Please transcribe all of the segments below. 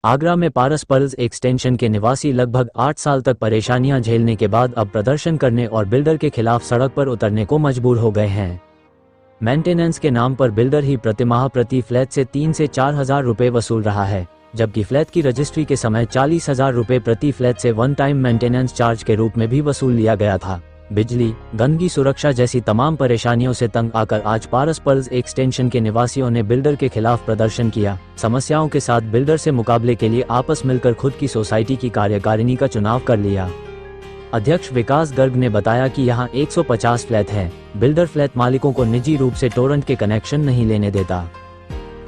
आगरा में पारस pulse extension के निवासी लगभग 8 साल तक परेशानियां झेलने के बाद अब प्रदर्शन करने और बिल्डर के खिलाफ सड़क पर उतरने को मजबूर हो गए हैं। मेंटेनेंस के नाम पर बिल्डर ही प्रतिमाह प्रति फ्लैट से 3 से 4 हजार रुपए वसूल रहा है, जबकि फ्लैट की रजिस्ट्री के समय 40,000 रुपए प्रति फ्लैट से वन टाइम मेंटेनेंस चार्ज के रूप में भी वसूल लिया गया था। बिजली, गंदगी, सुरक्षा जैसी तमाम परेशानियों से तंग आकर आज पारस पल्स एक्सटेंशन के निवासियों ने बिल्डर के खिलाफ प्रदर्शन किया। समस्याओं के साथ बिल्डर से मुकाबले के लिए आपस मिलकर खुद की सोसाइटी की कार्यकारिणी का चुनाव कर लिया। अध्यक्ष विकास गर्ग ने बताया कि यहां 150 फ्लैट हैं। बिल्डर फ्लैट मालिकों को निजी रूप से टोरेंट के कनेक्शन नहीं लेने देता,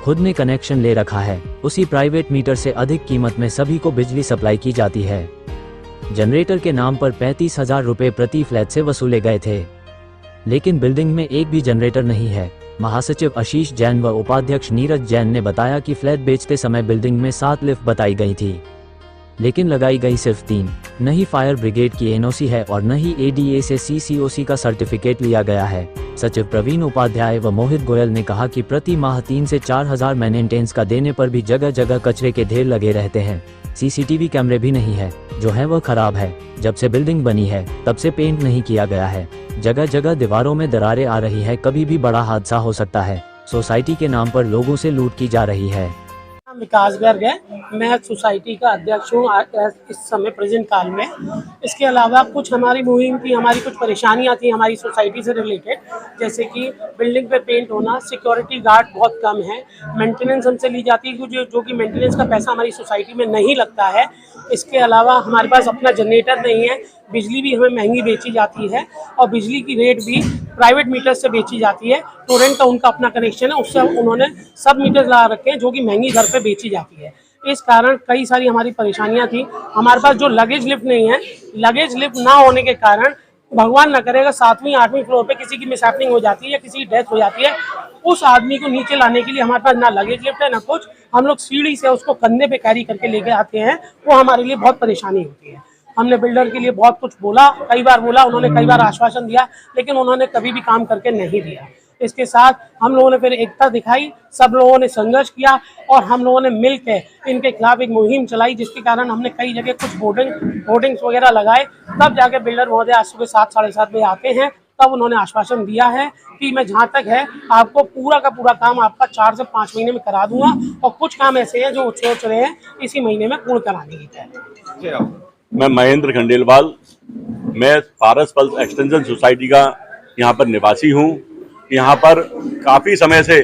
खुद ने कनेक्शन ले रखा है। उसी प्राइवेट मीटर से अधिक कीमत में सभी को बिजली सप्लाई की जाती है। जनरेटर के नाम पर 35,000 रुपए प्रति फ्लैट से वसूले गए थे, लेकिन बिल्डिंग में एक भी जनरेटर नहीं है। महासचिव आशीष जैन व उपाध्यक्ष नीरज जैन ने बताया कि फ्लैट बेचते समय बिल्डिंग में 7 लिफ्ट बताई गई थी, लेकिन लगाई गई सिर्फ 3। न ही फायर ब्रिगेड की एनओसी है और न ही एडीए से सीसीओसी का सर्टिफिकेट लिया गया है। सचिव प्रवीण उपाध्याय व मोहित गोयल ने कहा कि प्रति माह 3 से 4 हजार मेंटेनेंस का देने पर भी जगह जगह कचरे के ढेर लगे रहते हैं। सीसीटीवी कैमरे भी नहीं है, जो है वह खराब है। जब से बिल्डिंग बनी है तब से पेंट नहीं किया गया है। जगह जगह दीवारों में दरारें आ रही है, कभी भी बड़ा हादसा हो सकता है। सोसाइटी के नाम पर लोगों से लूट की जा रही है। विकास गर्ग है, मैं सोसाइटी का अध्यक्ष हूँ इस समय प्रेजेंट काल में। इसके अलावा कुछ हमारी मुहिम थी, हमारी कुछ परेशानियाँ थी हमारी सोसाइटी से रिलेटेड, जैसे कि बिल्डिंग पे पेंट होना, सिक्योरिटी गार्ड बहुत कम है, मेंटेनेंस हमसे ली जाती है जो कि मेंटेनेंस का पैसा हमारी सोसाइटी में नहीं लगता है। इसके अलावा हमारे पास अपना जनरेटर नहीं है, बिजली भी हमें महंगी बेची जाती है और बिजली की रेट भी प्राइवेट मीटर से बेची जाती है। टोरेंट का उनका अपना कनेक्शन है, उससे उन्होंने सब मीटर लगा रखे हैं जो कि महंगी दर पे बेची जाती है। इस कारण कई सारी हमारी परेशानियां थी। हमारे पास जो लगेज लिफ्ट नहीं है, लगेज लिफ्ट ना होने के कारण भगवान न करेगा 7वीं 8वीं फ्लोर पे किसी की मिसहैपनिंग हो जाती है या किसी की डेथ हो जाती है, उस आदमी को नीचे लाने के लिए हमारे पास ना लगेज लिफ्ट है ना कुछ। हम लोग सीढ़ी से उसको कंधे पे कैरी करके लेके आते हैं, वो हमारे लिए बहुत परेशानी होती है। हमने बिल्डर के लिए बहुत कुछ बोला, कई बार बोला, उन्होंने कई बार आश्वासन दिया, लेकिन उन्होंने कभी भी काम करके नहीं दिया। इसके साथ हम लोगों ने फिर एकता दिखाई, सब लोगों ने संघर्ष किया और हम लोगों ने मिलकर इनके खिलाफ एक मुहिम चलाई, जिसके कारण हमने कई जगह कुछ होर्डिंग्स वगैरह लगाए। तब जाके बिल्डर महोदय आज सुबह 7 साढ़े 7 बजे आते हैं, तब उन्होंने आश्वासन दिया है कि मैं जहाँ तक है आपको पूरा का पूरा काम आपका 4 से 5 महीने में करा दूंगा, और कुछ काम ऐसे हैं जो सोच रहे हैं इसी महीने में पूर्ण कराने की तय। मैं महेंद्र खंडेलवाल, मैं पारस पल्स एक्सटेंशन सोसाइटी का यहाँ पर निवासी हूँ। यहाँ पर काफ़ी समय से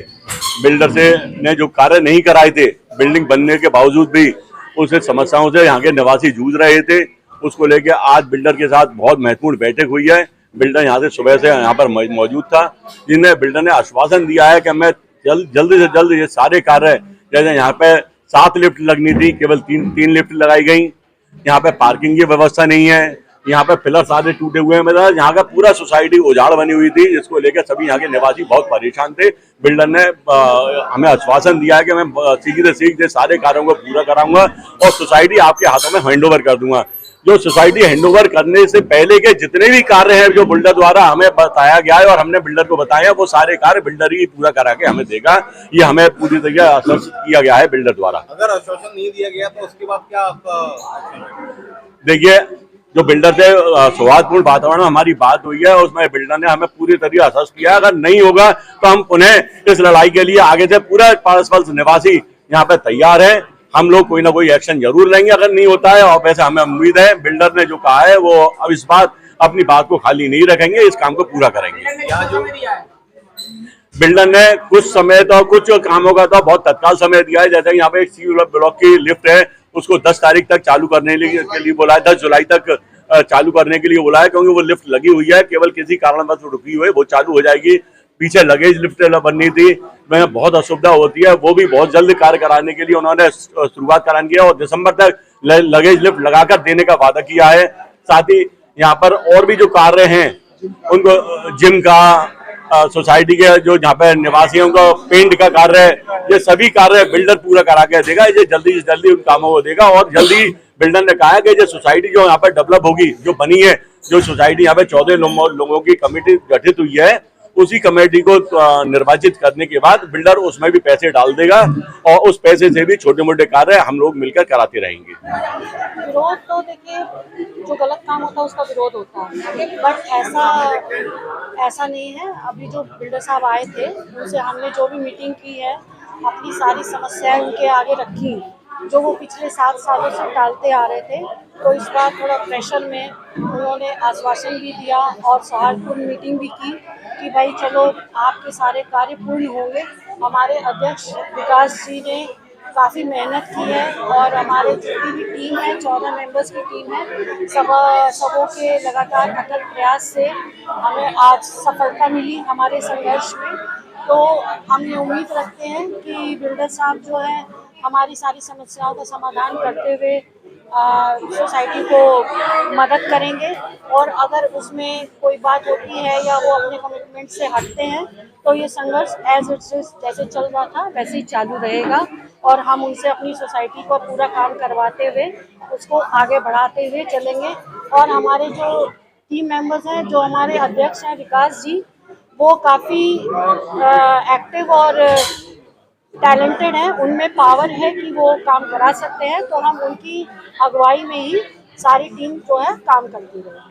बिल्डर से ने जो कार्य नहीं कराए थे, बिल्डिंग बनने के बावजूद भी उस समस्याओं से यहाँ के निवासी जूझ रहे थे। उसको लेके आज बिल्डर के साथ बहुत महत्वपूर्ण बैठक हुई है। बिल्डर यहाँ से सुबह से यहाँ पर मौजूद था, जिन्हें बिल्डर ने आश्वासन दिया है कि मैं जल्द से जल्द ये सारे कार्य, जैसे यहाँ पे 7 लिफ्ट लगनी थी, केवल 3 लिफ्ट लगाई गई। यहाँ पे पार्किंग की व्यवस्था नहीं है, यहाँ पे पिलर सारे टूटे हुए हैं। मतलब यहाँ का पूरा सोसाइटी उजाड़ बनी हुई थी, जिसको लेकर सभी यहाँ के निवासी बहुत परेशान थे। बिल्डर ने हमें आश्वासन दिया है कि मैं शीघ्र से शीघ्र सारे कार्यों को पूरा कराऊंगा और सोसाइटी आपके हाथों में हैंडओवर कर दूंगा। जो सोसाइटी हैंडओवर करने से पहले के जितने भी कार्य हैं जो बिल्डर द्वारा हमें बताया गया है और हमने बिल्डर को बताया, वो सारे कार्य बिल्डर ही पूरा करा के हमें देगा, ये हमें पूरी तरह आश्वासित किया गया है बिल्डर द्वारा। अगर आश्वासन नहीं दिया गया तो उसके बाद क्या आपका? देखिए, जो बिल्डर से सौहार्दपूर्ण वातावरण में हमारी बात हुई है, उसमें बिल्डर ने हमें पूरी तरह आश्वस्त किया है। अगर नहीं होगा तो हम पुनः इस लड़ाई के लिए आगे से पूरा पारस पल्स निवासी यहाँ पे तैयार है। हम लोग कोई ना कोई एक्शन जरूर लेंगे अगर नहीं होता है, और वैसे हमें उम्मीद है बिल्डर ने जो कहा है वो अब इस बात अपनी बात को खाली नहीं रखेंगे, इस काम को पूरा करेंगे। बिल्डर ने कुछ समय तो कुछ कामों का तो बहुत तत्काल समय दिया है, जैसे यहाँ पे एक सी ब्लॉक की लिफ्ट है, उसको 10 तारीख तक चालू करने के लिए बोला है, 10 जुलाई तक चालू करने के लिए बोला है, क्योंकि वो लिफ्ट लगी हुई है, केवल किसी कारणवश रुकी हुई है, वो चालू हो जाएगी। पीछे लगेज लिफ्ट बननी थी, में बहुत असुविधा होती है, वो भी बहुत जल्द कार्य कराने के लिए उन्होंने शुरुआत कराने की है और दिसंबर तक लगेज लिफ्ट लगाकर देने का वादा किया है। साथ ही यहाँ पर और भी जो कार्य हैं उनको जिम का, सोसाइटी के जो यहाँ पे निवासियों को पेंट का कार्य है, ये सभी कार्य बिल्डर पूरा करा के देगा। ये जल्दी से जल्दी उन कामों को देगा और जल्दी बिल्डर ने कहा है कि ये सोसाइटी जो यहाँ पे डेवलप होगी, जो बनी है, जो सोसाइटी यहाँ पे 14 लोगों की कमेटी गठित हुई है, उसी कमेटी को निर्वाचित करने के बाद बिल्डर उसमें भी पैसे डाल देगा और उस पैसे से भी छोटे मोटे कार्य हम लोग मिलकर कराते रहेंगे। विरोध तो देखिए, जो गलत काम होता है उसका विरोध होता है, बट ऐसा नहीं है। अभी जो बिल्डर साहब आए थे उनसे हमने जो भी मीटिंग की है, अपनी सारी समस्याएं उनके आगे रखी, जो वो पिछले 7 सालों से टालते आ रहे थे। तो इस बार थोड़ा प्रेशर में उन्होंने आश्वासन भी दिया और सौहार्दपूर्ण मीटिंग भी की कि भाई चलो आपके सारे कार्य पूर्ण होंगे। हमारे अध्यक्ष विकास जी ने काफ़ी मेहनत की है और हमारे जितनी भी टीम है, 14 मेंबर्स की टीम है, सबों के लगातार अथक प्रयास से हमें आज सफलता मिली हमारे संघर्ष में। तो हम ये उम्मीद रखते हैं कि बिल्डर साहब जो है हमारी सारी समस्याओं का समाधान करते हुए सोसाइटी को मदद करेंगे, और अगर उसमें कोई बात होती है या वो अपने कमिटमेंट से हटते हैं तो ये संघर्ष एज इट इज जैसे चल रहा था वैसे ही चालू रहेगा, और हम उनसे अपनी सोसाइटी को पूरा काम करवाते हुए उसको आगे बढ़ाते हुए चलेंगे। और हमारे जो टीम मेंबर्स हैं, जो हमारे अध्यक्ष हैं विकास जी, वो काफ़ी एक्टिव और टैलेंटेड है, उनमें पावर है कि वो काम करा सकते हैं। तो हम उनकी अगुवाई में ही सारी टीम जो है काम करती रहेगी।